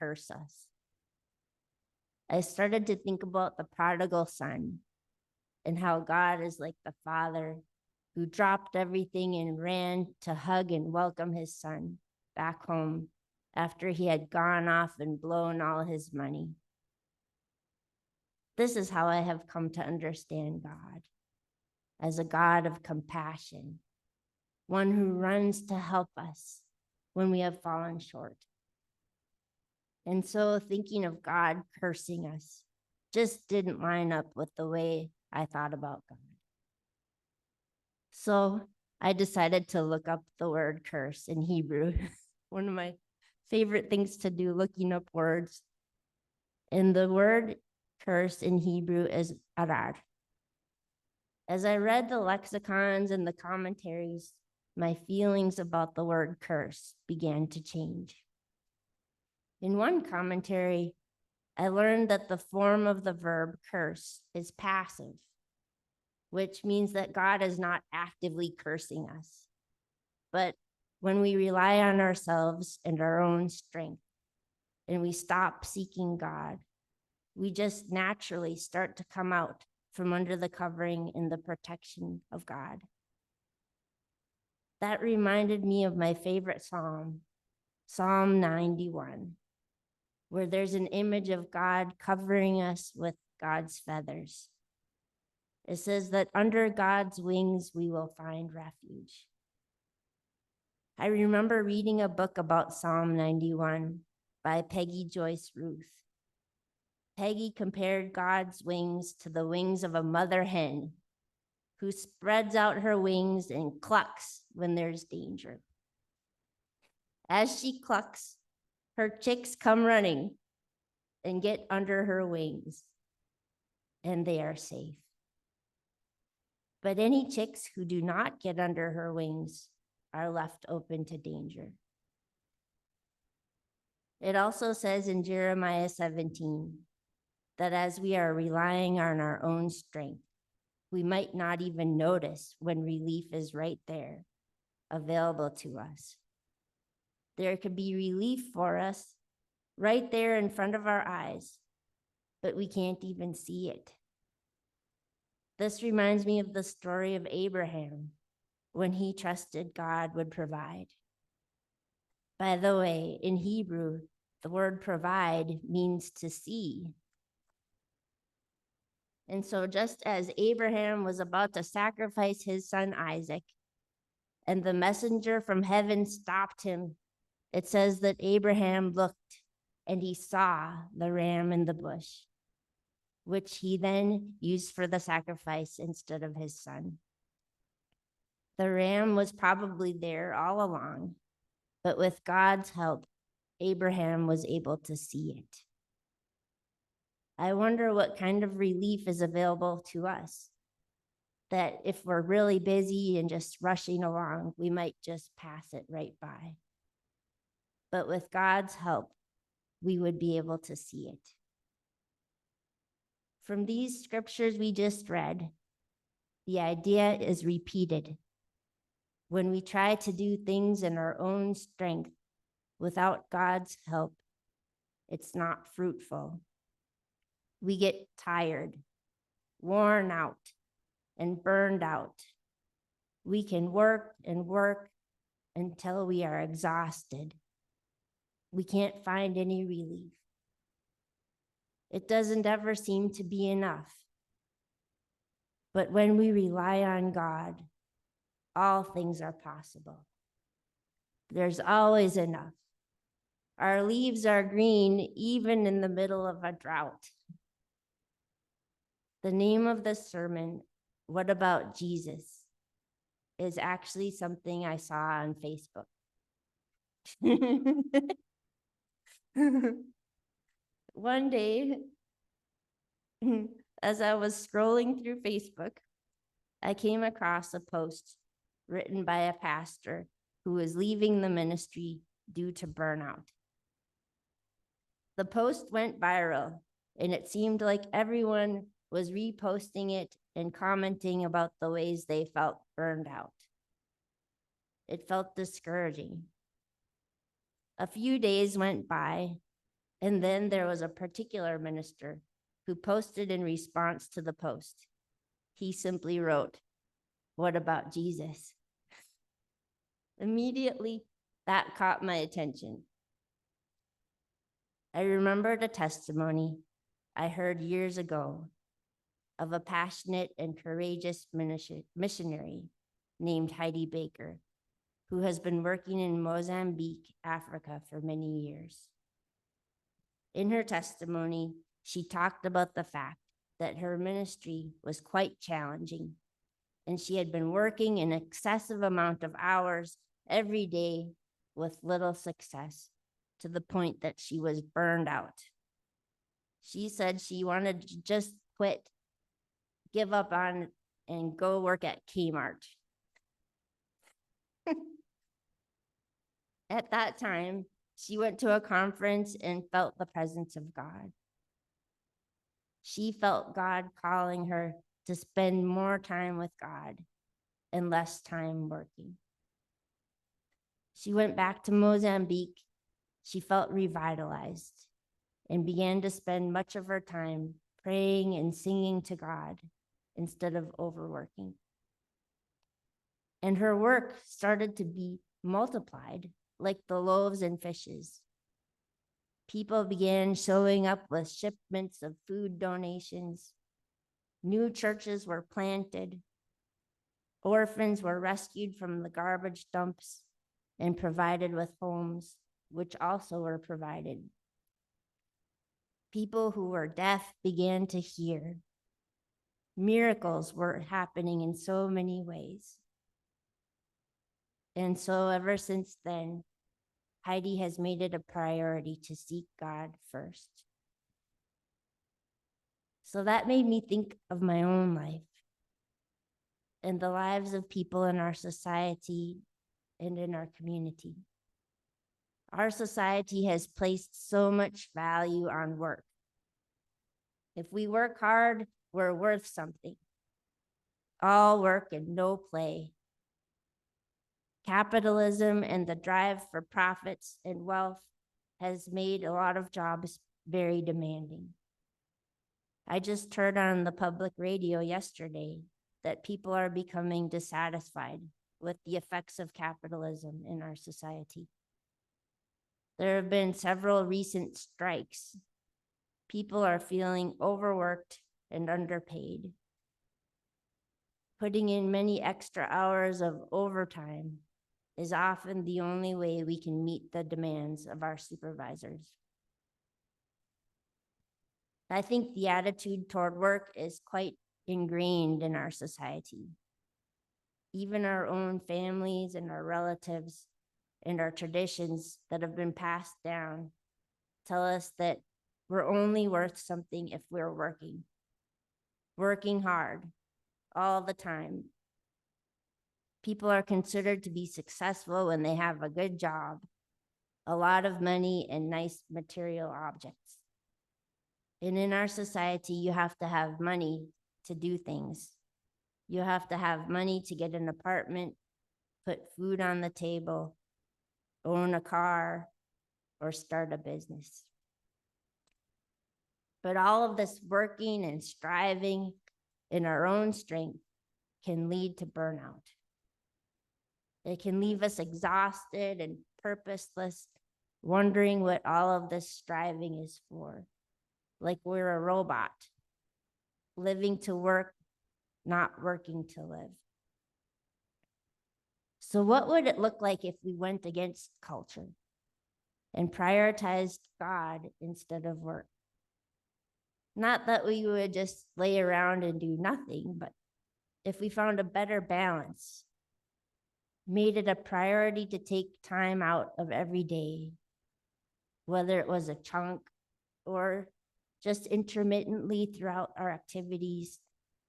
curse us. I started to think about the prodigal son and how God is like the father who dropped everything and ran to hug and welcome his son back home after he had gone off and blown all his money. This is how I have come to understand God, as a God of compassion, one who runs to help us when we have fallen short. And so thinking of God cursing us just didn't line up with the way I thought about God. So I decided to look up the word curse in Hebrew. One of my favorite things to do, looking up words. And the word curse in Hebrew is arar. As I read the lexicons and the commentaries, my feelings about the word curse began to change. In one commentary, I learned that the form of the verb curse is passive, which means that God is not actively cursing us. But when we rely on ourselves and our own strength, and we stop seeking God, we just naturally start to come out from under the covering and the protection of God. That reminded me of my favorite psalm, Psalm 91, where there's an image of God covering us with God's feathers. It says that under God's wings, we will find refuge. I remember reading a book about Psalm 91 by Peggy Joyce Ruth. Peggy compared God's wings to the wings of a mother hen who spreads out her wings and clucks when there's danger. As she clucks, her chicks come running and get under her wings, and they are safe. But any chicks who do not get under her wings are left open to danger. It also says in Jeremiah 17 that as we are relying on our own strength, we might not even notice when relief is right there, available to us. There could be relief for us right there in front of our eyes, but we can't even see it. This reminds me of the story of Abraham when he trusted God would provide. By the way, in Hebrew, the word provide means to see. And so just as Abraham was about to sacrifice his son Isaac, and the messenger from heaven stopped him, it says that Abraham looked and he saw the ram in the bush, which he then used for the sacrifice instead of his son. The ram was probably there all along, but with God's help, Abraham was able to see it. I wonder what kind of relief is available to us, that if we're really busy and just rushing along, we might just pass it right by. But with God's help, we would be able to see it. From these scriptures we just read, the idea is repeated. When we try to do things in our own strength without God's help, it's not fruitful. We get tired, worn out, and burned out. We can work and work until we are exhausted. We can't find any relief. It doesn't ever seem to be enough. But when we rely on God, all things are possible. There's always enough. Our leaves are green even in the middle of a drought. The name of the sermon, What About Jesus?, is actually something I saw on Facebook. One day, as I was scrolling through Facebook, I came across a post written by a pastor who was leaving the ministry due to burnout. The post went viral, and it seemed like everyone was reposting it and commenting about the ways they felt burned out. It felt discouraging. A few days went by, And then there was a particular minister who posted in response to the post. He simply wrote, "What about Jesus?" Immediately, that caught my attention. I remembered a testimony I heard years ago of a passionate and courageous missionary named Heidi Baker, who has been working in Mozambique, Africa for many years. In her testimony, she talked about the fact that her ministry was quite challenging, and she had been working an excessive amount of hours every day with little success, to the point that she was burned out. She said she wanted to just quit, give up on, and go work at Kmart. At that time, she went to a conference and felt the presence of God. She felt God calling her to spend more time with God and less time working. She went back to Mozambique. She felt revitalized and began to spend much of her time praying and singing to God instead of overworking. And her work started to be multiplied like the loaves and fishes. People began showing up with shipments of food donations. New churches were planted. Orphans were rescued from the garbage dumps and provided with homes, which also were provided. People who were deaf began to hear. Miracles were happening in so many ways. And so ever since then, Heidi has made it a priority to seek God first. So that made me think of my own life and the lives of people in our society and in our community. Our society has placed so much value on work. If we work hard, we're worth something. All work and no play. Capitalism and the drive for profits and wealth has made a lot of jobs very demanding. I just heard on the public radio yesterday that people are becoming dissatisfied with the effects of capitalism in our society. There have been several recent strikes. People are feeling overworked and underpaid. Putting in many extra hours of overtime is often the only way we can meet the demands of our supervisors. I think the attitude toward work is quite ingrained in our society. Even our own families and our relatives and our traditions that have been passed down tell us that we're only worth something if we're working hard all the time. People are considered to be successful when they have a good job, a lot of money, and nice material objects. And in our society, you have to have money to do things. You have to have money to get an apartment, put food on the table, own a car, or start a business. But all of this working and striving in our own strength can lead to burnout. It can leave us exhausted and purposeless, wondering what all of this striving is for, like we're a robot, living to work, not working to live. So what would it look like if we went against culture and prioritized God instead of work? Not that we would just lay around and do nothing, but if we found a better balance, made it a priority to take time out of every day, whether it was a chunk or just intermittently throughout our activities,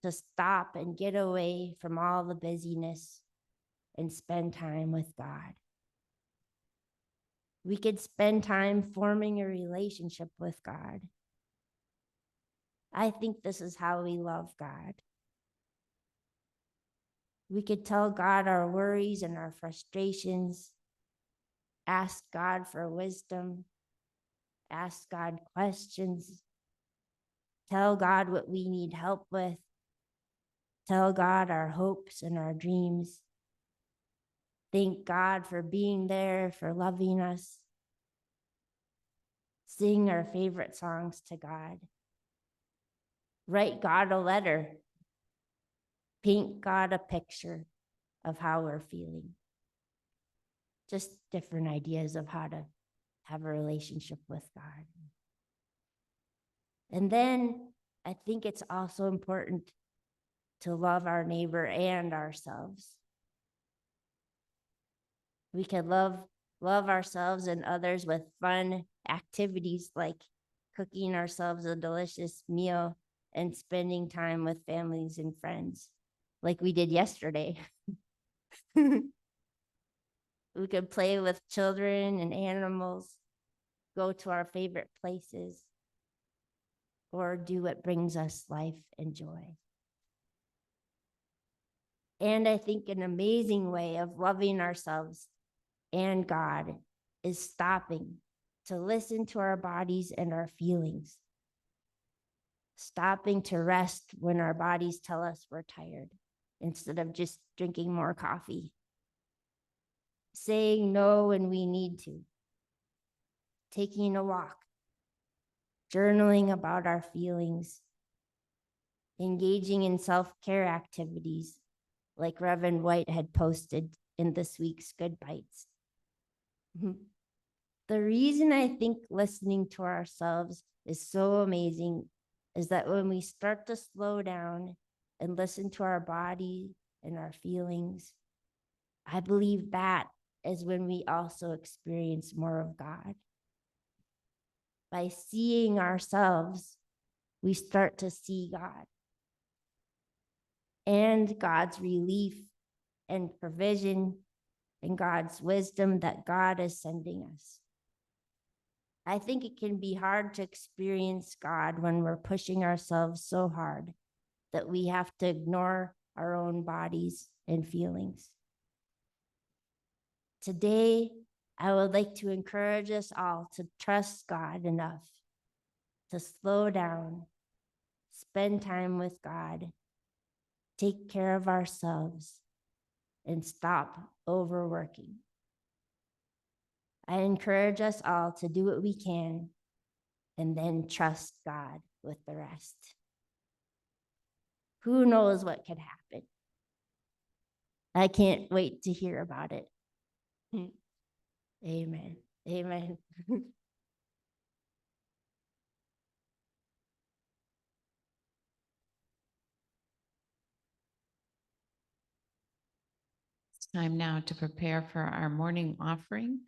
to stop and get away from all the busyness and spend time with God. We could spend time forming a relationship with God. I think this is how we love God. We could tell God our worries and our frustrations, ask God for wisdom, ask God questions, tell God what we need help with, tell God our hopes and our dreams. Thank God for being there, for loving us. Sing our favorite songs to God. Write God a letter. Paint God a picture of how we're feeling. Just different ideas of how to have a relationship with God. And then I think it's also important to love our neighbor and ourselves. We can love ourselves and others with fun activities like cooking ourselves a delicious meal and spending time with families and friends, like we did yesterday. We could play with children and animals, go to our favorite places, or do what brings us life and joy. And I think an amazing way of loving ourselves and God is stopping to listen to our bodies and our feelings. Stopping to rest when our bodies tell us we're tired instead of just drinking more coffee. Saying no when we need to. Taking a walk. Journaling about our feelings. Engaging in self-care activities like Reverend White had posted in this week's Good Bites. The reason I think listening to ourselves is so amazing is that when we start to slow down and listen to our body and our feelings, I believe that is when we also experience more of God. By seeing ourselves, we start to see God and God's relief and provision and God's wisdom that God is sending us. I think it can be hard to experience God when we're pushing ourselves so hard that we have to ignore our own bodies and feelings. Today, I would like to encourage us all to trust God enough to slow down, spend time with God, take care of ourselves, and stop overworking. I encourage us all to do what we can and then trust God with the rest. Who knows what could happen? I can't wait to hear about it. Amen. Amen. It's time now to prepare for our morning offering.